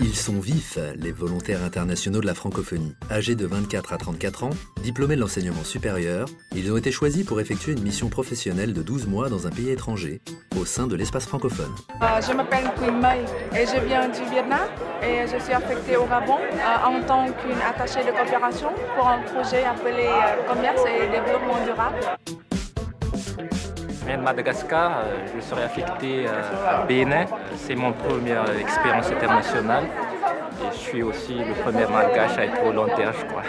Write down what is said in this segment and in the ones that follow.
Ils sont vifs, les volontaires internationaux de la francophonie. Âgés de 24 à 34 ans, diplômés de l'enseignement supérieur, ils ont été choisis pour effectuer une mission professionnelle de 12 mois dans un pays étranger, au sein de l'espace francophone. Je m'appelle Queen Mai et je viens du Vietnam et je suis affectée au Gabon en tant qu'une attachée de coopération pour un projet appelé Commerce et Développement Durable. Je viens de Madagascar, je serai affecté à Bénin. C'est mon première expérience internationale et je suis aussi le premier malgache à être volontaire, je crois.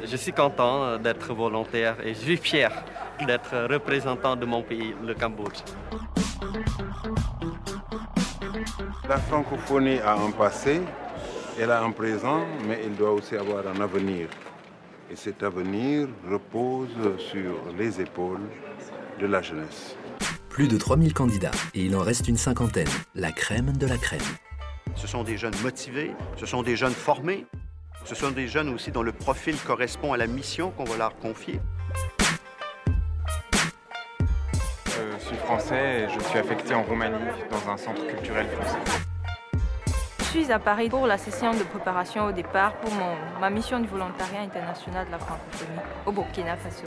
Je suis content d'être volontaire et je suis fier d'être représentant de mon pays, le Cambodge. La francophonie a un passé, elle a un présent, mais elle doit aussi avoir un avenir. Et cet avenir repose sur les épaules de la jeunesse. Plus de 3000 candidats, et il en reste une cinquantaine, la crème de la crème. Ce sont des jeunes motivés, ce sont des jeunes formés, ce sont des jeunes aussi dont le profil correspond à la mission qu'on va leur confier. Je suis français et je suis affecté en Roumanie dans un centre culturel français. Je suis à Paris pour la session de préparation au départ pour ma mission du volontariat international de la francophonie au Burkina Faso.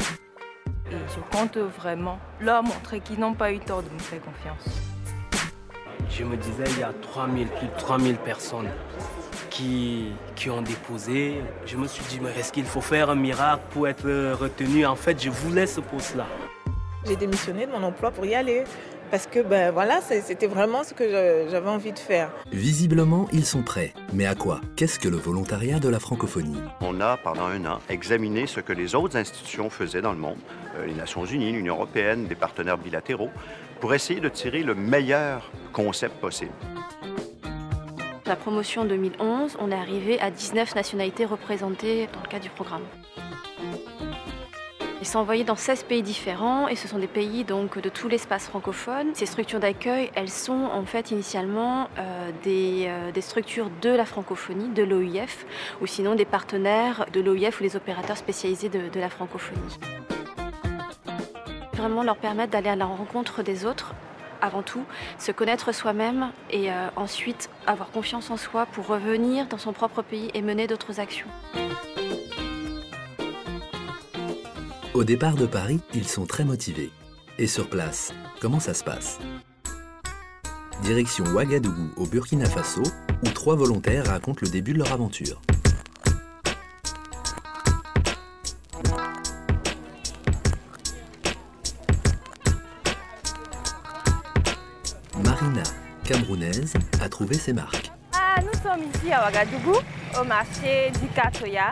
Et je compte vraiment leur montrer qu'ils n'ont pas eu tort de me faire confiance. Je me disais, il y a plus de 3000 personnes qui ont déposé. Je me suis dit, mais est-ce qu'il faut faire un miracle pour être retenu? En fait, je voulais ce poste-là. J'ai démissionné de mon emploi pour y aller. Parce que voilà, c'était vraiment ce que j'avais envie de faire. Visiblement, ils sont prêts. Mais à quoi? Qu'est-ce que le volontariat de la francophonie? On a, pendant un an, examiné ce que les autres institutions faisaient dans le monde, les Nations Unies, l'Union européenne, des partenaires bilatéraux, pour essayer de tirer le meilleur concept possible. La promotion 2011, on est arrivé à 19 nationalités représentées dans le cadre du programme. Ils sont envoyés dans 16 pays différents et ce sont des pays donc, de tout l'espace francophone. Ces structures d'accueil, elles sont en fait initialement des structures de la francophonie, de l'OIF, ou sinon des partenaires de l'OIF ou des opérateurs spécialisés de la francophonie. Vraiment leur permettre d'aller à la rencontre des autres, avant tout, se connaître soi-même et ensuite avoir confiance en soi pour revenir dans son propre pays et mener d'autres actions. Au départ de Paris, ils sont très motivés. Et sur place, comment ça se passe? Direction Ouagadougou au Burkina Faso, où 3 volontaires racontent le début de leur aventure. Marina, camerounaise, a trouvé ses marques. Nous sommes ici à Ouagadougou, au marché du Katoya.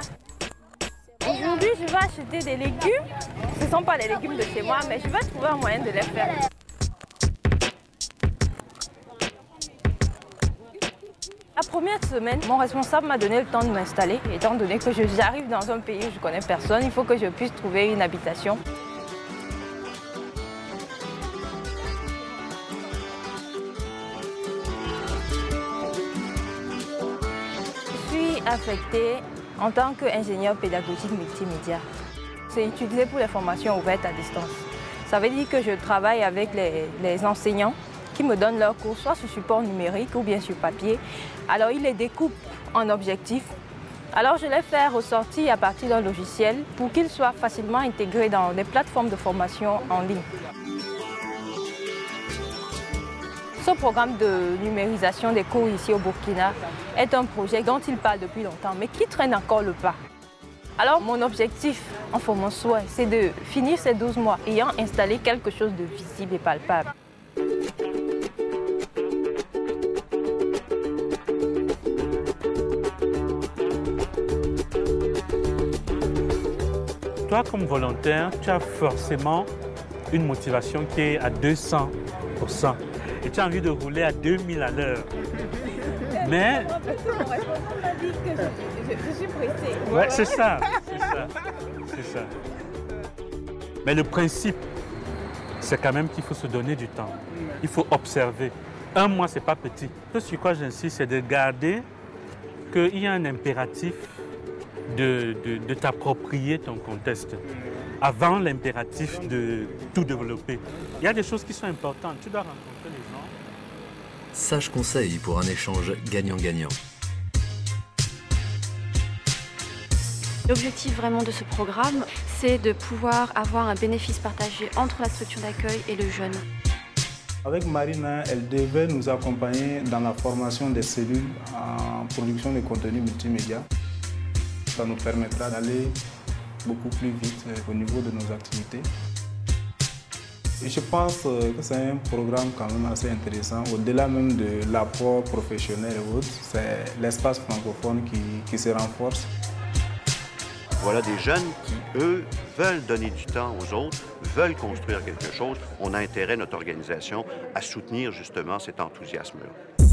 Aujourd'hui, je vais acheter des légumes. Ce ne sont pas les légumes de chez moi, mais je vais trouver un moyen de les faire. La première semaine, mon responsable m'a donné le temps de m'installer. Étant donné que j'arrive dans un pays où je ne connais personne, il faut que je puisse trouver une habitation. Je suis affectée en tant qu'ingénieur pédagogique multimédia. C'est utilisé pour les formations ouvertes à distance. Ça veut dire que je travaille avec les enseignants qui me donnent leurs cours, soit sur support numérique ou bien sur papier. Alors ils les découpent en objectifs. Alors je les fais ressortir à partir d'un logiciel pour qu'ils soient facilement intégrés dans des plateformes de formation en ligne. Ce programme de numérisation des cours ici au Burkina est un projet dont il parle depuis longtemps, mais qui traîne encore le pas. Alors mon objectif, enfin mon souhait, c'est de finir ces 12 mois ayant installé quelque chose de visible et palpable. Toi, comme volontaire, tu as forcément une motivation qui est à 200%. Et tu as envie de rouler à 2000 à l'heure. Mais... Je suis pressée. Ouais, c'est ça. Mais le principe, c'est quand même qu'il faut se donner du temps. Il faut observer. 1 mois, ce n'est pas petit. Ce sur quoi j'insiste, c'est de garder qu'il y a un impératif de t'approprier ton contexte. avant l'impératif de tout développer. Il y a des choses qui sont importantes. Tu dois rencontrer les gens. Sage conseil pour un échange gagnant-gagnant. L'objectif vraiment de ce programme, c'est de pouvoir avoir un bénéfice partagé entre la structure d'accueil et le jeune. Avec Marina, elle devait nous accompagner dans la formation des cellules en production de contenu multimédia. Ça nous permettra d'aller beaucoup plus vite au niveau de nos activités. Et je pense que c'est un programme quand même assez intéressant. Au-delà même de l'apport professionnel et autres, c'est l'espace francophone qui se renforce. Voilà des jeunes qui, eux, veulent donner du temps aux autres, veulent construire quelque chose. On a intérêt, notre organisation, à soutenir justement cet enthousiasme-là.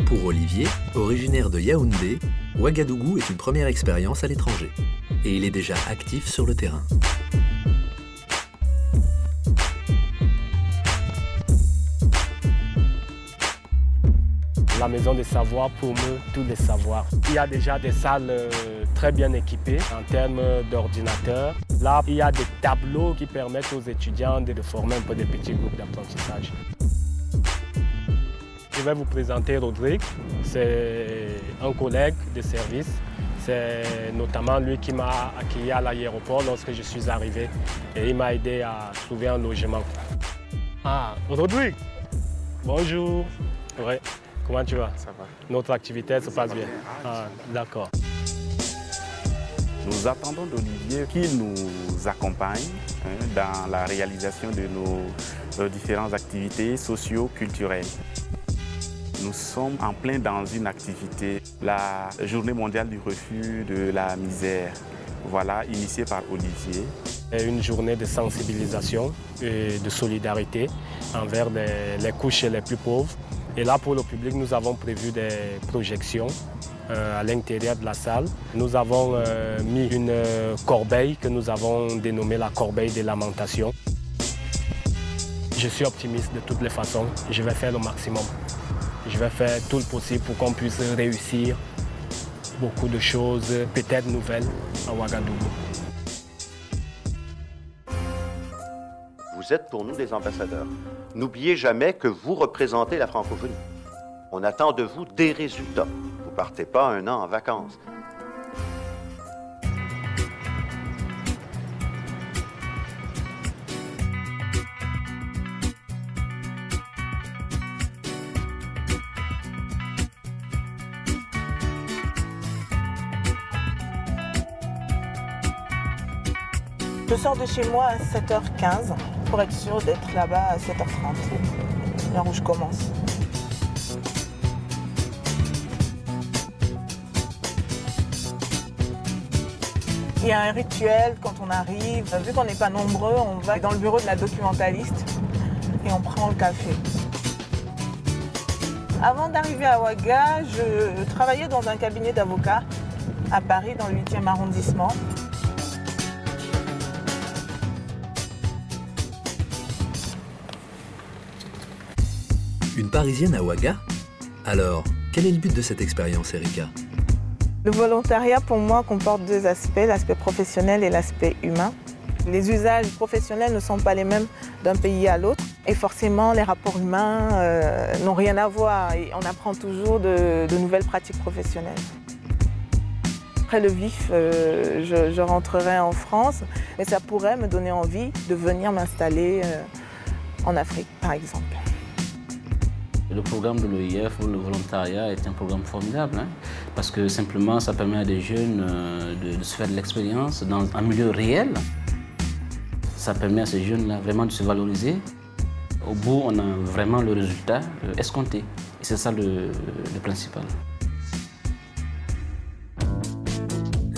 Pour Olivier, originaire de Yaoundé, Ouagadougou est une première expérience à l'étranger. Et il est déjà actif sur le terrain. La maison des savoirs promeut tous les savoirs. Il y a déjà des salles très bien équipées en termes d'ordinateurs. Là, il y a des tableaux qui permettent aux étudiants de former un peu des petits groupes d'apprentissage. Je vais vous présenter Rodrigue. C'est un collègue de service. C'est notamment lui qui m'a accueilli à l'aéroport lorsque je suis arrivé. Et il m'a aidé à trouver un logement. Ah, Rodrigue, bonjour. Ouais. Comment tu vas? Ça va. Notre activité se passe bien. Ah, d'accord. Nous attendons d'Olivier qu'il nous accompagne dans la réalisation de nos différentes activités socio-culturelles. Nous sommes en plein dans une activité, la Journée mondiale du refus de la misère, voilà, initiée par Olivier. Une journée de sensibilisation et de solidarité envers les couches les plus pauvres. Et là, pour le public, nous avons prévu des projections à l'intérieur de la salle. Nous avons mis une corbeille que nous avons dénommée la corbeille des lamentations. Je suis optimiste de toutes les façons. Je vais faire le maximum. Je vais faire tout le possible pour qu'on puisse réussir beaucoup de choses, peut-être nouvelles, à Ouagadougou. Vous êtes pour nous des ambassadeurs. N'oubliez jamais que vous représentez la francophonie. On attend de vous des résultats. Vous ne partez pas un an en vacances. Je sors de chez moi à 7h15 pour être sûre d'être là-bas à 7h30, l'heure où je commence. Il y a un rituel quand on arrive. Vu qu'on n'est pas nombreux, on va dans le bureau de la documentaliste et on prend le café. Avant d'arriver à Ouaga, je travaillais dans un cabinet d'avocats à Paris, dans le 8e arrondissement. Une Parisienne à Ouaga? Alors, quel est le but de cette expérience, Erika? Le volontariat, pour moi, comporte deux aspects, l'aspect professionnel et l'aspect humain. Les usages professionnels ne sont pas les mêmes d'un pays à l'autre. Et forcément, les rapports humains n'ont rien à voir. Et on apprend toujours de nouvelles pratiques professionnelles. Après le vif, je rentrerai en France, mais ça pourrait me donner envie de venir m'installer en Afrique, par exemple. Le programme de l'OIF, le volontariat, est un programme formidable, parce que simplement ça permet à des jeunes de se faire de l'expérience dans un milieu réel. Ça permet à ces jeunes-là vraiment de se valoriser. Au bout, on a vraiment le résultat escompté. Et c'est ça le principal.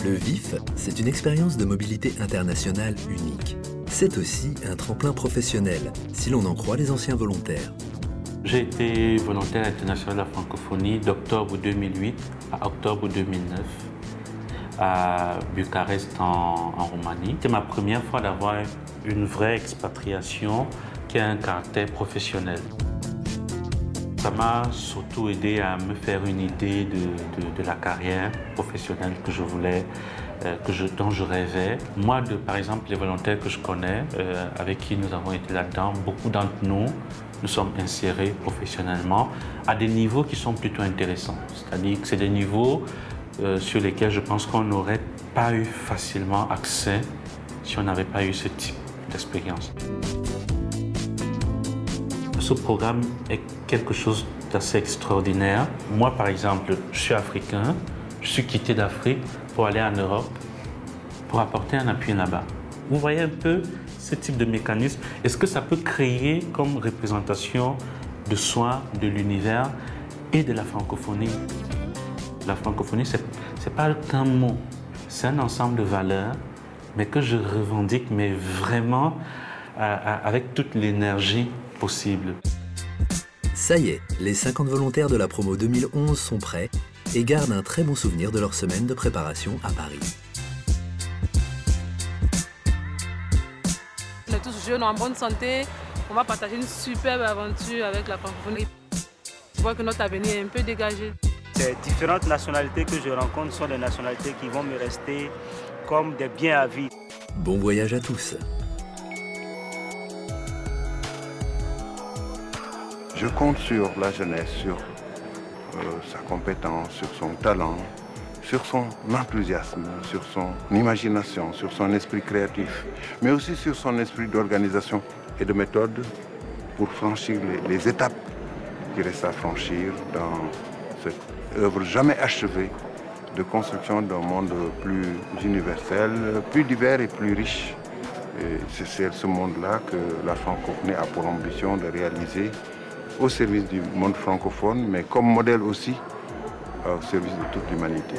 Le VIF, c'est une expérience de mobilité internationale unique. C'est aussi un tremplin professionnel, si l'on en croit les anciens volontaires. J'ai été volontaire international de la francophonie d'octobre 2008 à octobre 2009 à Bucarest en Roumanie. C'était ma première fois d'avoir une vraie expatriation qui a un caractère professionnel. Ça m'a surtout aidé à me faire une idée de la carrière professionnelle que je voulais, dont je rêvais. Moi, par exemple, les volontaires que je connais, avec qui nous avons été là-dedans, beaucoup d'entre nous sommes insérés professionnellement à des niveaux qui sont plutôt intéressants. C'est-à-dire que c'est des niveaux sur lesquels je pense qu'on n'aurait pas eu facilement accès si on n'avait pas eu ce type d'expérience. Ce programme est quelque chose d'assez extraordinaire. Moi, par exemple, je suis africain, je suis quitté d'Afrique pour aller en Europe, pour apporter un appui là-bas. Vous voyez un peu ce type de mécanisme. Est-ce que ça peut créer comme représentation de soi, de l'univers et de la francophonie? La francophonie, ce n'est pas qu'un mot, c'est un ensemble de valeurs, mais que je revendique, mais vraiment avec toute l'énergie possible. Ça y est, les 50 volontaires de la promo 2011 sont prêts et gardent un très bon souvenir de leur semaine de préparation à Paris. On est tous jeunes, en bonne santé, on va partager une superbe aventure avec la francophonie. Je vois que notre avenir est un peu dégagé. Ces différentes nationalités que je rencontre sont des nationalités qui vont me rester comme des biens à vie. Bon voyage à tous. Je compte sur la jeunesse, sur sa compétence, sur son talent, sur son enthousiasme, sur son imagination, sur son esprit créatif, mais aussi sur son esprit d'organisation et de méthode pour franchir les étapes qui restent à franchir dans cette œuvre jamais achevée de construction d'un monde plus universel, plus divers et plus riche. Et c'est ce monde-là que la francophonie a pour ambition de réaliser au service du monde francophone, mais comme modèle aussi au service de toute l'humanité.